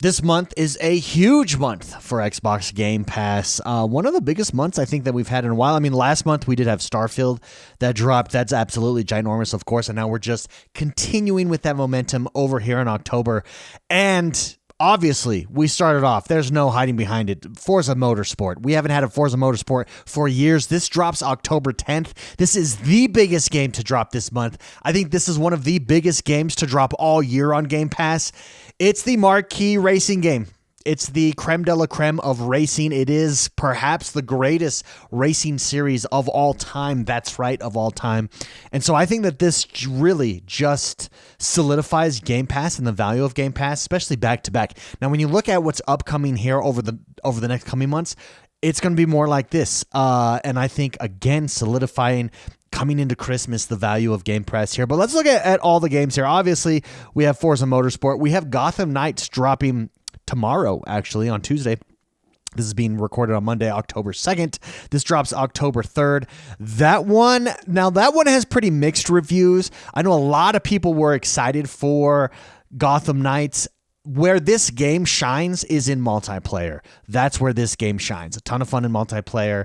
This month is a huge month for Xbox Game Pass. One of the biggest months I think that we've had in a while. I mean, last month we did have Starfield that dropped. That's absolutely ginormous, of course. And now we're just continuing with that momentum over here in October. And obviously, we started off. There's no hiding behind it. Forza Motorsport. We haven't had a Forza Motorsport for years. This drops October 10th. This is the biggest game to drop this month. I think this is one of the biggest games to drop all year on Game Pass. It's the marquee racing game. It's the creme de la creme of racing. It is perhaps the greatest racing series of all time. That's right, of all time. And so I think that this really just solidifies Game Pass and the value of Game Pass, especially back to back. Now, when you look at what's upcoming here over the next coming months, it's going to be more like this. And I think, again, solidifying coming into Christmas, the value of Game Pass here. But let's look at all the games here. Obviously, we have Forza Motorsport. We have Gotham Knights dropping tomorrow, actually, on Tuesday. This is being recorded on Monday, October 2nd. This drops October 3rd. That one has pretty mixed reviews. I know a lot of people were excited for Gotham Knights. Where this game shines is in multiplayer. That's where this game shines. A ton of fun in multiplayer.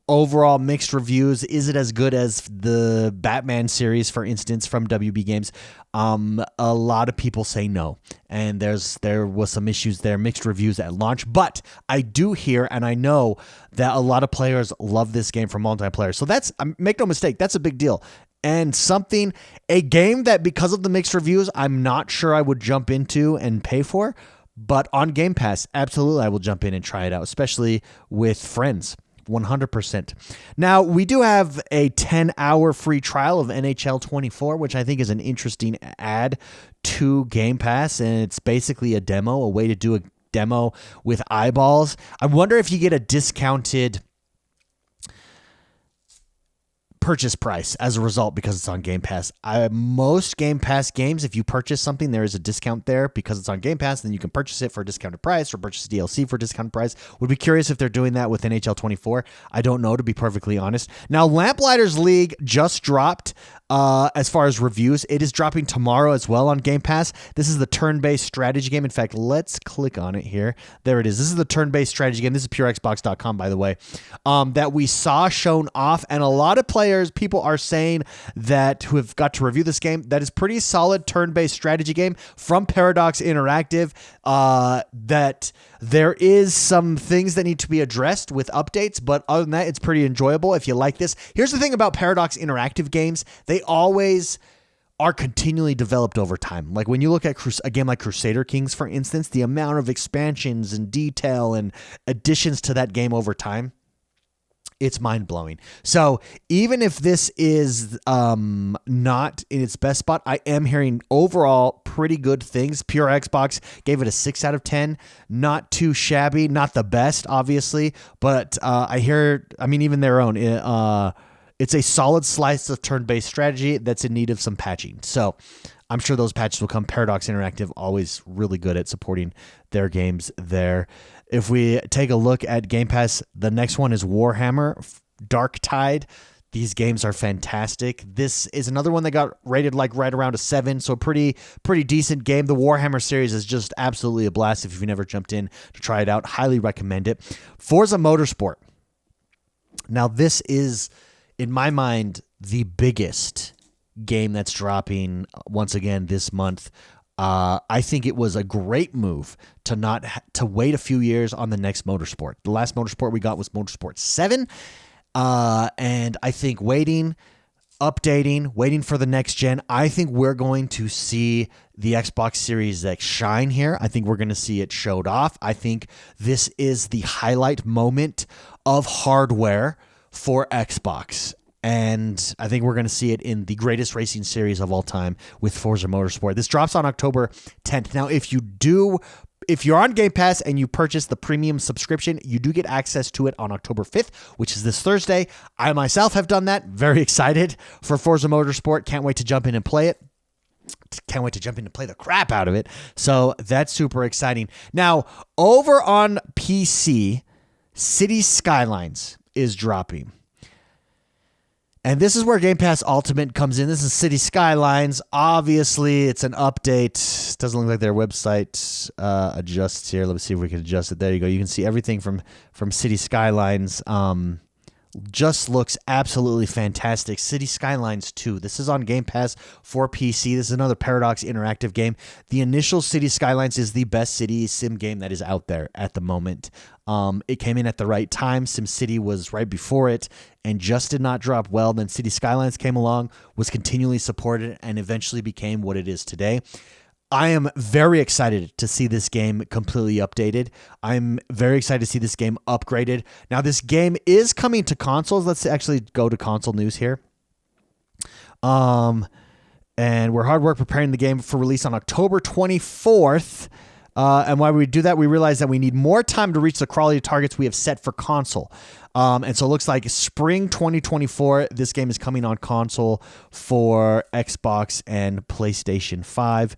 Overall mixed reviews. Is it as good as the Batman series, for instance, from WB Games? A lot of people say no, and there was some issues there, mixed reviews at launch. But I do hear and I know that a lot of players love this game for multiplayer. So that's, make no mistake, that's a big deal. And a game that because of the mixed reviews, I'm not sure I would jump into and pay for, but on Game Pass, absolutely I will jump in and try it out, especially with friends. 100%. Now, we do have a 10-hour free trial of NHL 24, which I think is an interesting add to Game Pass, and it's basically a demo, a way to do a demo with eyeballs. I wonder if you get a discounted purchase price as a result because it's on Game Pass. Most Game Pass games, if you purchase something, there is a discount there because it's on Game Pass. Then you can purchase it for a discounted price or purchase DLC for a discounted price. Would be curious if they're doing that with NHL 24. I don't know, to be perfectly honest. Now, Lamplighters League just dropped. As far as reviews, it is dropping tomorrow as well on Game Pass. This is the turn-based strategy game. In fact, let's click on it here. There it is. This is the turn-based strategy game. This is purexbox.com, by the way, that we saw shown off. And a lot of people are saying that who have got to review this game, that is pretty solid turn-based strategy game from Paradox Interactive, that there is some things that need to be addressed with updates, but other than that, it's pretty enjoyable if you like this. Here's the thing about Paradox Interactive games. They always are continually developed over time. Like when you look at a game like Crusader Kings, for instance, the amount of expansions and detail and additions to that game over time, it's mind-blowing. So even if this is not in its best spot, I am hearing overall pretty good things. Pure Xbox gave it a 6 out of 10. Not too shabby. Not the best, obviously. But even their own, it's a solid slice of turn-based strategy that's in need of some patching. So I'm sure those patches will come. Paradox Interactive, always really good at supporting their games there. If we take a look at Game Pass, the next one is Warhammer Dark Tide. These games are fantastic. This is another one that got rated like right around a 7, so pretty decent game. The Warhammer series is just absolutely a blast. If you've never jumped in to try it out, highly recommend it. Forza Motorsport. Now, this is, in my mind, the biggest game that's dropping once again this month. I think it was a great move to wait a few years on the next Motorsport. The last Motorsport we got was Motorsport 7. And I think waiting for the next gen, I think we're going to see the Xbox Series X shine here. I think we're going to see it showed off. I think this is the highlight moment of hardware for Xbox. And I think we're going to see it in the greatest racing series of all time with Forza Motorsport. This drops on October 10th. Now, if you're on Game Pass and you purchase the premium subscription, you do get access to it on October 5th, which is this Thursday. I myself have done that. Very excited for Forza Motorsport. Can't wait to jump in and play it. Can't wait to jump in and play the crap out of it. So that's super exciting. Now, over on PC, City Skylines is dropping. And this is where Game Pass Ultimate comes in. This is City Skylines. Obviously, it's an update. Doesn't look like their website adjusts here. Let me see if we can adjust it. There you go. You can see everything from City Skylines. Just looks absolutely fantastic. City Skylines 2. This is on Game Pass for PC. This is another Paradox interactive game. The initial City Skylines is the best city sim game that is out there at the moment. It came in at the right time. SimCity was right before it and just did not drop well. Then City Skylines came along, was continually supported, and eventually became what it is today. I am very excited to see this game completely updated. I'm very excited to see this game upgraded. Now, this game is coming to consoles. Let's actually go to console news here. And we're hard work preparing the game for release on October 24th. And why we do that, we realize that we need more time to reach the quality targets we have set for console. And so it looks like spring 2024, this game is coming on console for Xbox and PlayStation 5.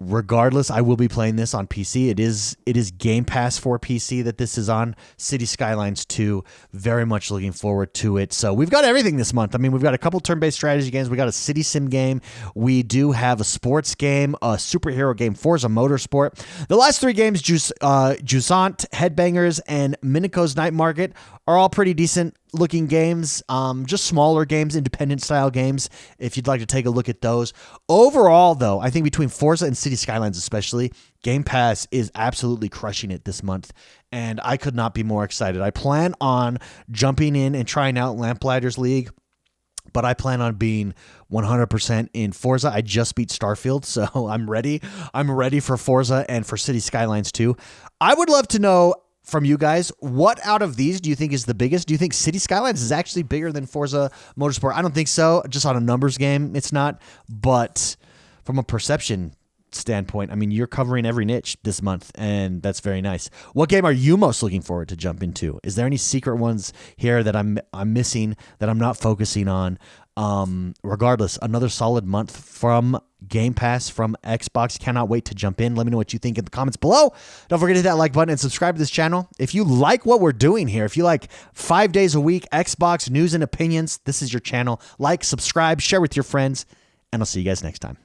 Regardless, I will be playing this on PC. It is Game Pass for PC that this is on. City Skylines 2, very much looking forward to it. So we've got everything this month. I mean, we've got a couple turn-based strategy games. We got a city sim game. We do have a sports game, a superhero game, Forza Motorsport. The last three games, Jusant, Headbangers, and Mineko's Night Market, are all pretty decent looking games, just smaller games, independent style games, if you'd like to take a look at those. Overall, though, I think between Forza and City Skylines especially, Game Pass is absolutely crushing it this month, and I could not be more excited. I plan on jumping in and trying out Lamplighters League, but I plan on being 100% in Forza. I just beat Starfield, so I'm ready. I'm ready for Forza and for City Skylines 2. I would love to know from you guys, what out of these do you think is the biggest? Do you think City Skylines is actually bigger than Forza Motorsport? I don't think so. Just on a numbers game, it's not. But from a perception standpoint, I mean, you're covering every niche this month, and that's very nice. What game are you most looking forward to jump into? Is there any secret ones here that I'm missing, that I'm not focusing on? Regardless, another solid month from Game Pass from Xbox. Cannot wait to jump in. Let me know what you think in the comments below. Don't forget to hit that like button and subscribe to this channel. If you like what we're doing here, if you like 5 days a week Xbox news and opinions, this is your channel. Like, subscribe, share with your friends, and I'll see you guys next time.